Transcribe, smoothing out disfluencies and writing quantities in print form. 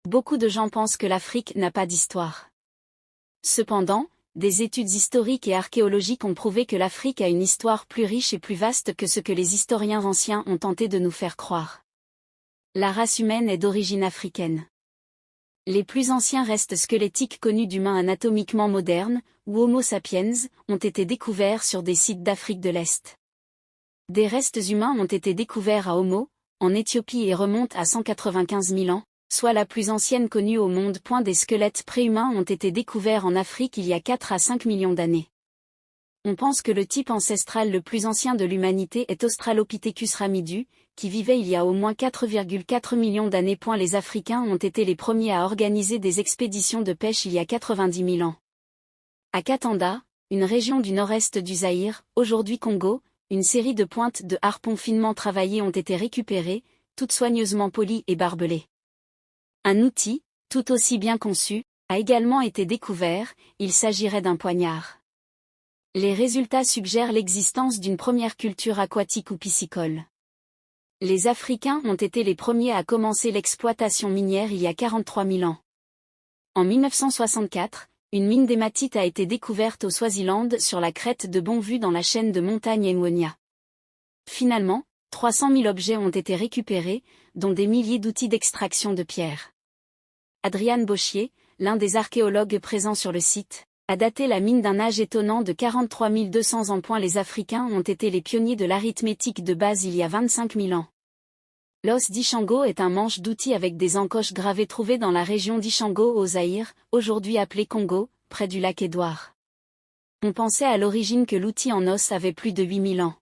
Beaucoup de gens pensent que l'Afrique n'a pas d'histoire. Cependant, des études historiques et archéologiques ont prouvé que l'Afrique a une histoire plus riche et plus vaste que ce que les historiens anciens ont tenté de nous faire croire. La race humaine est d'origine africaine. Les plus anciens restes squelettiques connus d'humains anatomiquement modernes, ou Homo sapiens, ont été découverts sur des sites d'Afrique de l'Est. Des restes humains ont été découverts à Homo, en Éthiopie et remontent à 195 000 ans, soit la plus ancienne connue au monde. Des squelettes préhumains ont été découverts en Afrique il y a 4 à 5 millions d'années. On pense que le type ancestral le plus ancien de l'humanité est Australopithecus ramidus, qui vivait il y a au moins 4,4 millions d'années. Les Africains ont été les premiers à organiser des expéditions de pêche il y a 90 000 ans. À Katanga, une région du nord-est du Zaïre, aujourd'hui Congo, une série de pointes de harpons finement travaillées ont été récupérées, toutes soigneusement polies et barbelées. Un outil, tout aussi bien conçu, a également été découvert, il s'agirait d'un poignard. Les résultats suggèrent l'existence d'une première culture aquatique ou piscicole. Les Africains ont été les premiers à commencer l'exploitation minière il y a 43 000 ans. En 1964, une mine d'hématite a été découverte au Swaziland sur la crête de Bonvue dans la chaîne de montagnes Enwonia. Finalement, 300 000 objets ont été récupérés, dont des milliers d'outils d'extraction de pierre. Adrian Bauchier, l'un des archéologues présents sur le site, a daté la mine d'un âge étonnant de 43 200 ans. Les Africains ont été les pionniers de l'arithmétique de base il y a 25 000 ans. L'os d'Ishango est un manche d'outils avec des encoches gravées trouvé dans la région d'Ishango au Zaïre, aujourd'hui appelé Congo, près du lac Édouard. On pensait à l'origine que l'outil en os avait plus de 8 000 ans.